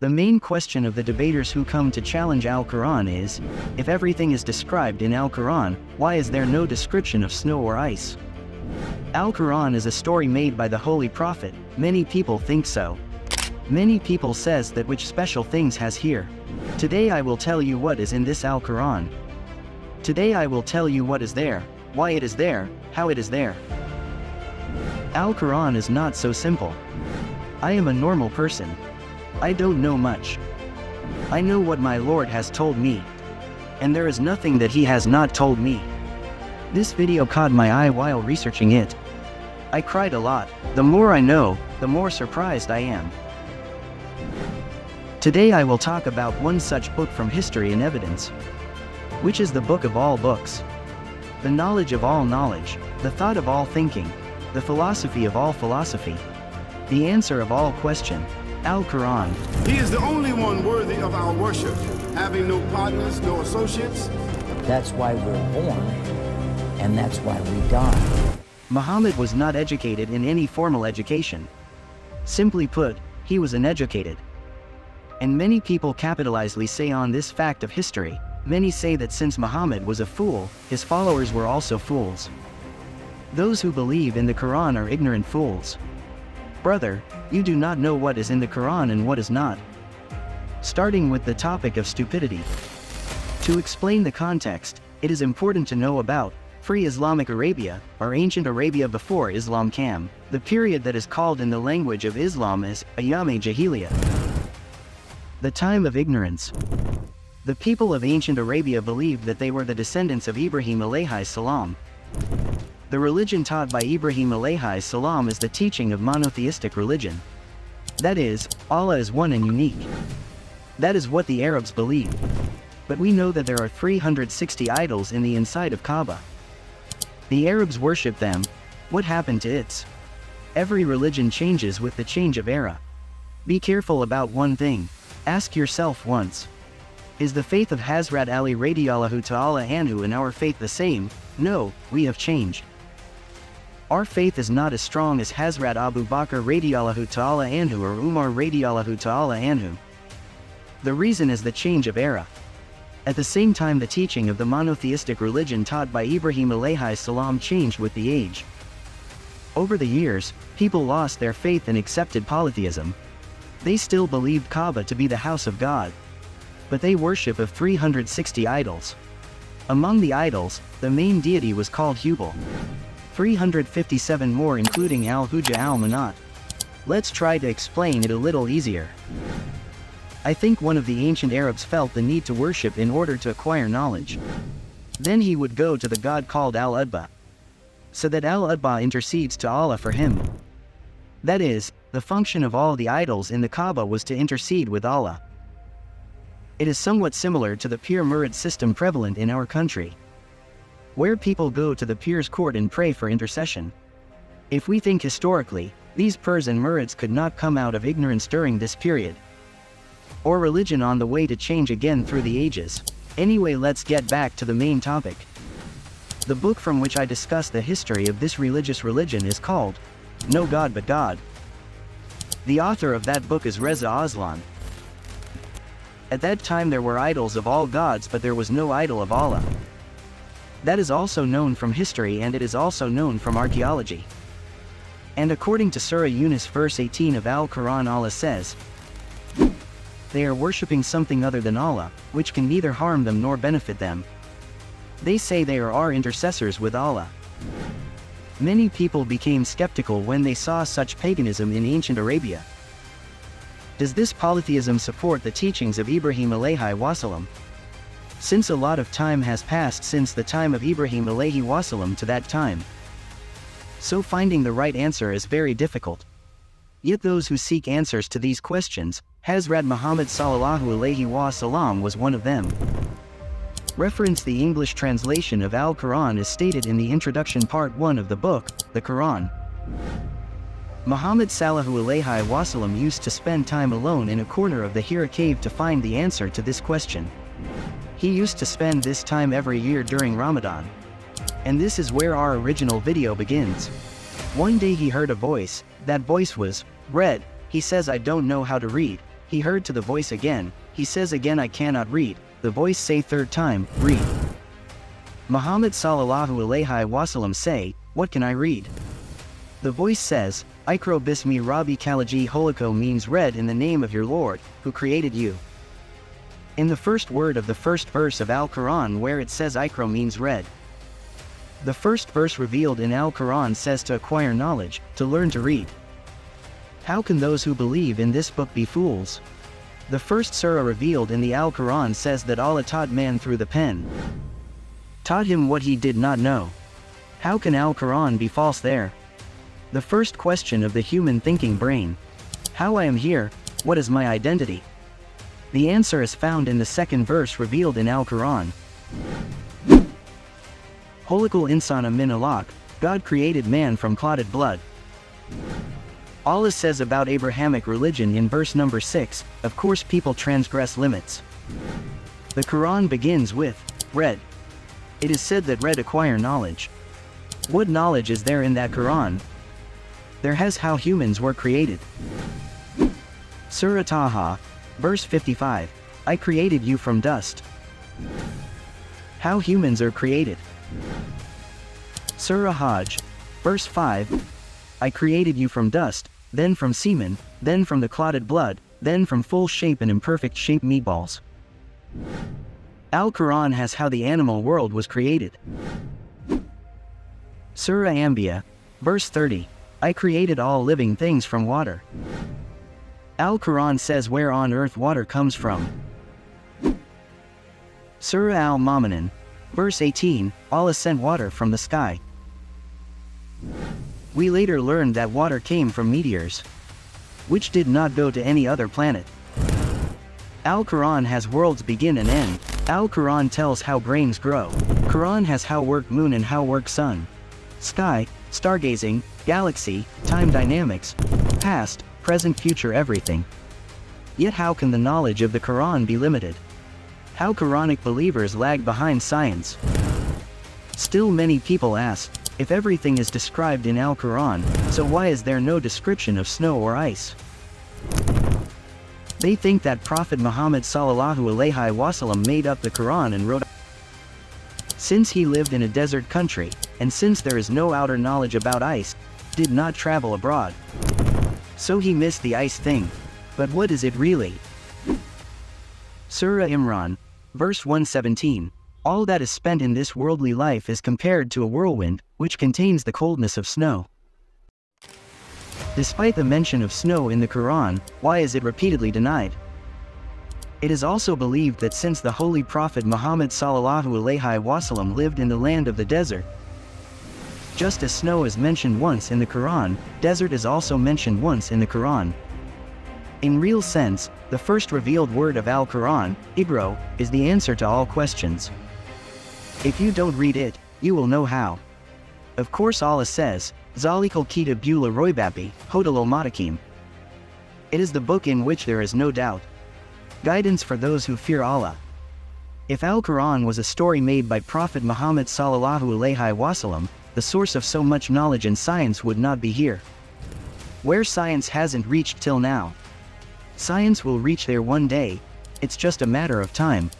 The main question of the debaters who come to challenge Al-Quran is, if everything is described in Al-Quran, why is there no description of snow or ice? Al-Quran is a story made by the Holy Prophet. Many people think so. Many people says that which special things has here. Today I will tell you what is in this Al-Quran. Today I will tell you what is there, why it is there, how it is there. Al-Quran is not so simple. I am a normal person. I don't know much. I know what my Lord has told me. And there is nothing that he has not told me. This video caught my eye while researching it. I cried a lot. The more I know, the more surprised I am. Today I will talk about one such book from history and evidence, which is the book of all books, the knowledge of all knowledge, the thought of all thinking, the philosophy of all philosophy, the answer of all question, Al-Quran. He is the only one worthy of our worship, having no partners, no associates. That's why we're born, and that's why we die. Muhammad was not educated in any formal education. Simply put, he was uneducated. And many people capitalizedly say on this fact of history. Many say that since Muhammad was a fool, his followers were also fools. Those who believe in the Quran are ignorant fools. Brother, you do not know what is in the Quran and what is not. Starting with the topic of stupidity. To explain the context, it is important to know about Free Islamic Arabia, or ancient Arabia before Islam came. The period that is called in the language of Islam as Ayyam-e-Jahiliyyah, the time of ignorance. The people of ancient Arabia believed that they were the descendants of Ibrahim alayhi salam. The religion taught by Ibrahim alayhi salam is the teaching of monotheistic religion. That is, Allah is one and unique. That is what the Arabs believe. But we know that there are 360 idols in the inside of Kaaba. The Arabs worship them. What happened to it? Every religion changes with the change of era. Be careful about one thing. Ask yourself once. Is the faith of Hazrat Ali radiyallahu ta'ala anhu and our faith the same? No, we have changed. Our faith is not as strong as Hazrat Abu Bakr radiyallahu ta'ala anhu or Umar radiyallahu ta'ala anhu. The reason is the change of era. At the same time, the teaching of the monotheistic religion taught by Ibrahim alayhi salam changed with the age. Over the years, people lost their faith and accepted polytheism. They still believed Kaaba to be the house of God, but they worship of 360 idols. Among the idols, the main deity was called Hubal. 357 more including Al-Hujja al-Manat. Let's try to explain it a little easier. I think one of the ancient Arabs felt the need to worship in order to acquire knowledge. Then he would go to the god called Al-Udba, so that Al-Udba intercedes to Allah for him. That is, the function of all the idols in the Kaaba was to intercede with Allah. It is somewhat similar to the Pir Murid system prevalent in our country, where people go to the Pir's court and pray for intercession. If we think historically, these Pirs and Murids could not come out of ignorance during this period, or religion on the way to change again through the ages. Anyway, let's get back to the main topic. The book from which I discuss the history of this religious religion is called No God But God. The author of that book is Reza Aslan. At that time there were idols of all gods, but there was no idol of Allah. That is also known from history, and it is also known from archaeology. And according to Surah Yunus verse 18 of Al-Quran, Allah says, they are worshipping something other than Allah, which can neither harm them nor benefit them. They say they are our intercessors with Allah. Many people became skeptical when they saw such paganism in ancient Arabia. Does this polytheism support the teachings of Ibrahim alayhi wasalam? Since a lot of time has passed since the time of Ibrahim alayhi wasalam to that time, so finding the right answer is very difficult. Yet those who seek answers to these questions, Hazrat Muhammad sallallahu alayhi wasallam was one of them. Reference the English translation of Al-Quran is stated in the introduction part 1 of the book, the Quran. Muhammad sallallahu alayhi wasallam used to spend time alone in a corner of the Hira cave to find the answer to this question. He used to spend this time every year during Ramadan. And this is where our original video begins. One day he heard a voice. That voice was, "Read." He says, "I don't know how to read." He heard to the voice again, he says again I cannot read, the voice say third time, read. Muhammad sallallahu alaihi wasallam say, what can I read? The voice says, Ikro bismi Rabbi Kalaji Holiko means read in the name of your Lord, who created you. In the first word of the first verse of Al-Quran where it says Ikro means read. The first verse revealed in Al-Quran says to acquire knowledge, to learn to read. How can those who believe in this book be fools? The first surah revealed in the Al-Quran says that Allah taught man through the pen. Taught him what he did not know. How can Al-Quran be false there? The first question of the human thinking brain. How I am here, what is my identity? The answer is found in the second verse revealed in Al-Quran. Holikul insana min alaq, God created man from clotted blood. Allah says about Abrahamic religion in verse number 6, of course people transgress limits. The Quran begins with, read. It is said that read acquire knowledge. What knowledge is there in that Quran? There has how humans were created. Surah Taha, verse 55, I created you from dust. How humans are created. Surah Hajj, verse 5, I created you from dust, then from semen, then from the clotted blood, then from full shape and imperfect shape meatballs. Al-Quran has how the animal world was created. Surah Anbiya, verse 30, I created all living things from water. Al-Quran says where on earth water comes from. Surah Al-Mu'minun, verse 18, Allah sent water from the sky. We later learned that water came from meteors, which did not go to any other planet. Al-Quran has worlds begin and end. Al-Quran tells how brains grow. Quran has how work moon and how work sun. Sky, stargazing, galaxy, time dynamics, past, present, future, everything. Yet how can the knowledge of the Quran be limited? How Quranic believers lag behind science? Still many people ask, if everything is described in Al-Quran, so why is there no description of snow or ice? They think that Prophet Muhammad sallallahu alaihi wasallam made up the Quran and wrote. Since he lived in a desert country, and since there is no outer knowledge about ice, did not travel abroad. So he missed the ice thing. But what is it really? Surah Imran, verse 117. All that is spent in this worldly life is compared to a whirlwind, which contains the coldness of snow. Despite the mention of snow in the Quran, why is it repeatedly denied? It is also believed that since the Holy Prophet Muhammad sallallahu alaihi wasallam lived in the land of the desert, just as snow is mentioned once in the Quran, desert is also mentioned once in the Quran. In real sense, the first revealed word of Al-Quran, Iqra, is the answer to all questions. If you don't read it, you will know how. Of course Allah says, Zalikal Kitab la Roibabi, Hodalul Matakim. It is the book in which there is no doubt. Guidance for those who fear Allah. If Al-Quran was a story made by Prophet Muhammad sallallahu alaihi wasallam, the source of so much knowledge and science would not be here. Where science hasn't reached till now. Science will reach there one day, it's just a matter of time.